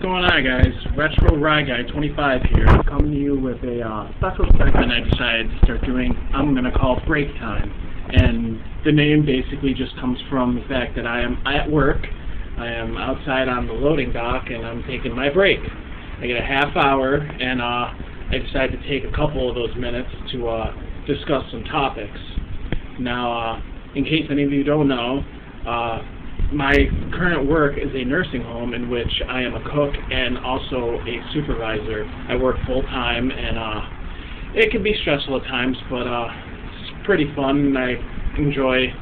going on, guys? Retro Rye Guy 25 here, coming to you with a special segment I decided to start doing. I'm going to call Break Time, and the name basically just comes from the fact that I am at work. I am outside on the loading dock, and I'm taking my break. I get a half hour, and I decided to take a couple of those minutes to discuss some topics. Now, in case any of you don't know, my current work is a nursing home in which I am a cook and also a supervisor. I work full-time, and it can be stressful at times, but it's pretty fun, and I enjoy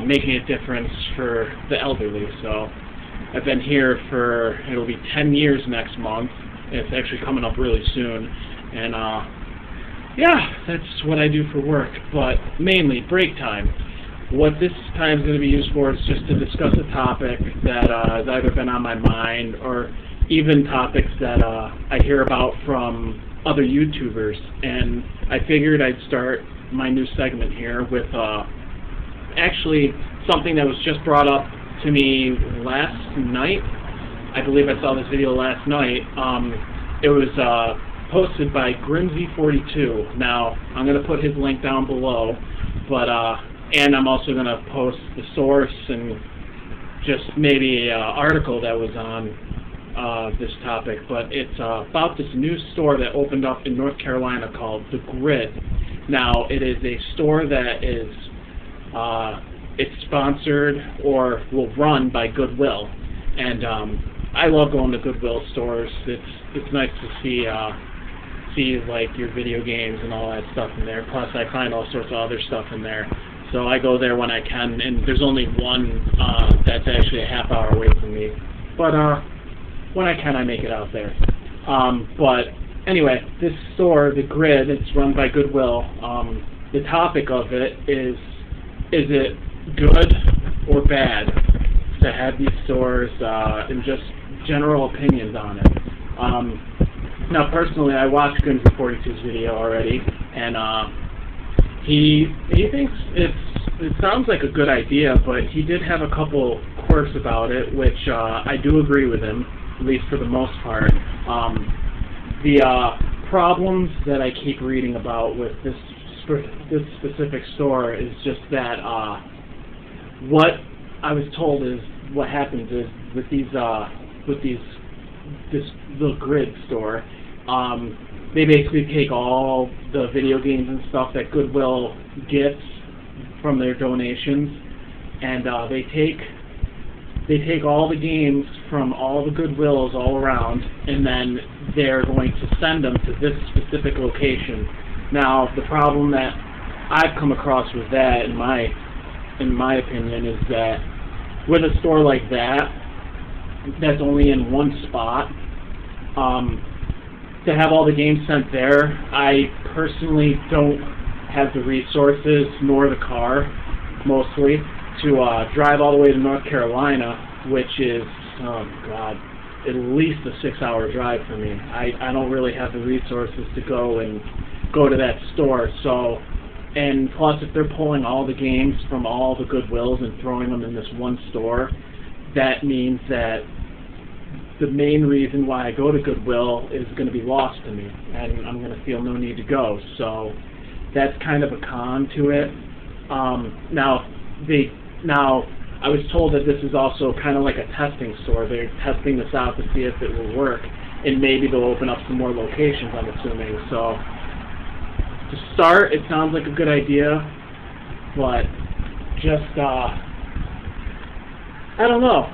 making a difference for the elderly. So I've been here for, it'll be 10 years next month. It's actually coming up really soon, and yeah, that's what I do for work, but mainly break time. What this time is going to be used for is just to discuss a topic that has either been on my mind or even topics that I hear about from other YouTubers. And I figured I'd start my new segment here with actually something that was just brought up to me last night. I believe I saw this video last night. It was posted by Grimsy42. Now, I'm going to put his link down below, but and I'm also going to post the source and just maybe an article that was on this topic. But it's about this new store that opened up in North Carolina called The Grid. Now, it is a store that is it's sponsored or will run by Goodwill. And I love going to Goodwill stores. It's nice to see like your video games and all that stuff in there. Plus, I find all sorts of other stuff in there. So I go there when I can, and there's only one that's actually a half hour away from me. But when I can, I make it out there. But anyway, this store, The Grid, it's run by Goodwill. The topic of it is it good or bad to have these stores, and just general opinions on it. Now, personally, I watched Grimsy42's video already, and he thinks it sounds like a good idea, but he did have a couple quirks about it, which I do agree with him, at least for the most part. The problems that I keep reading about with this specific store is just that what I was told is what happens is with this little Grid store. They basically take all the video games and stuff that Goodwill gets from their donations, and they take all the games from all the Goodwills all around, and then they're going to send them to this specific location. Now, the problem that I've come across with that, in my opinion, is that with a store like that, that's only in one spot. To have all the games sent there, I personally don't have the resources nor the car, mostly, to drive all the way to North Carolina, which is, oh God, at least a 6-hour drive for me. I don't really have the resources to go to that store. So, and plus, if they're pulling all the games from all the Goodwills and throwing them in this one store, that means that the main reason why I go to Goodwill is going to be lost to me, and I'm going to feel no need to go. So that's kind of a con to it. Now I was told that this is also kind of like a testing store. They're testing this out to see if it will work, and maybe they'll open up some more locations, I'm assuming. So to start, it sounds like a good idea, but just I don't know.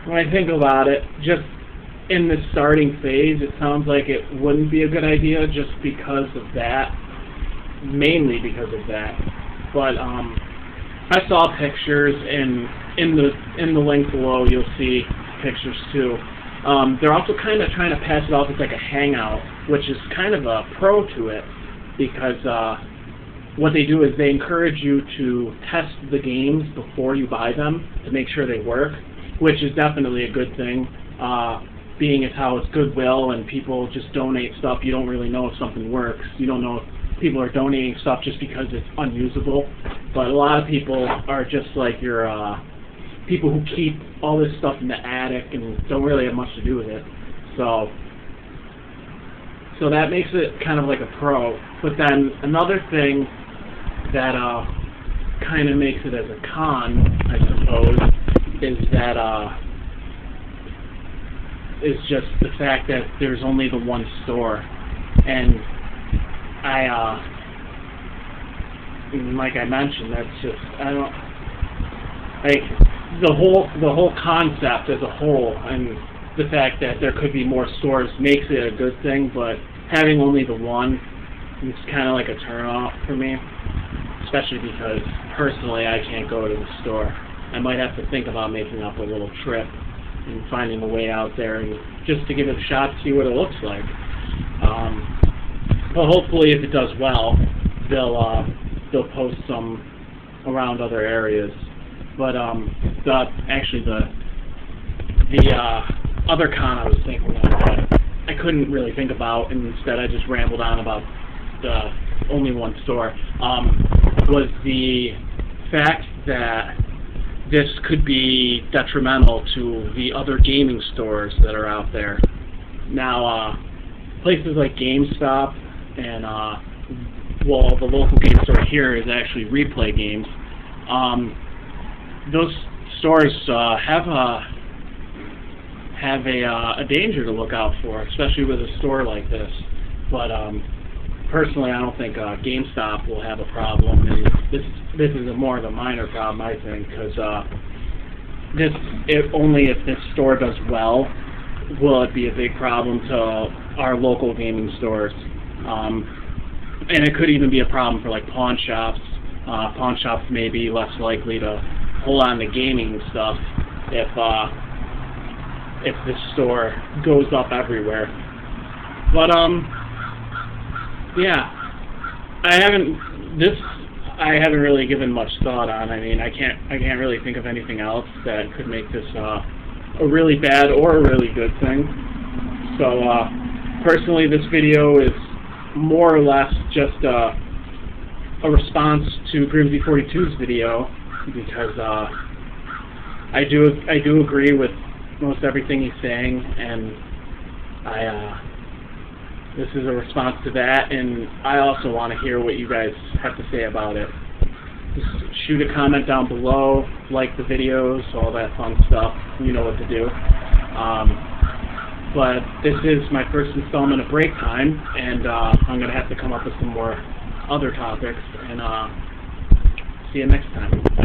When I think about it, just in this starting phase, it sounds like it wouldn't be a good idea just because of that, mainly because of that. But I saw pictures, and in the link below you'll see pictures too. They're also kind of trying to pass it off as like a hangout, which is kind of a pro to it, because what they do is they encourage you to test the games before you buy them to make sure they work, which is definitely a good thing, being as how it's Goodwill and people just donate stuff. You don't really know if something works. You don't know if people are donating stuff just because it's unusable. But a lot of people are just like your people who keep all this stuff in the attic and don't really have much to do with it. So that makes it kind of like a pro. But then another thing that kind of makes it as a con, I suppose, is that is just the fact that there's only the one store, and like I mentioned, that's just, I don't like the whole concept as a whole, and the fact that there could be more stores makes it a good thing, but having only the one is kind of like a turn-off for me, especially because personally I can't go to the store. I might have to think about making up a little trip and finding a way out there and just to give it a shot to see what it looks like. But hopefully, if it does well, they'll post some around other areas. But the other con I was thinking of that I couldn't really think about, and instead I just rambled on about the only one store, was the fact that this could be detrimental to the other gaming stores that are out there. Now, places like GameStop and, well, the local game store here is actually Replay Games. Those stores have a danger to look out for, especially with a store like this. But personally, I don't think GameStop will have a problem, and this is more of a minor problem, I think, because only if this store does well will it be a big problem to our local gaming stores, and it could even be a problem for like pawn shops. Pawn shops may be less likely to hold on to gaming stuff if this store goes up everywhere. But yeah, I haven't really given much thought on. I mean, I can't really think of anything else that could make this a really bad or a really good thing. So personally, this video is more or less just a response to Grimsy42's video, because I do agree with most everything he's saying, and this is a response to that, and I also want to hear what you guys have to say about it. Just shoot a comment down below, like the videos, all that fun stuff. You know what to do. But this is my first installment of Break Time, and I'm going to have to come up with some more other topics, and see you next time.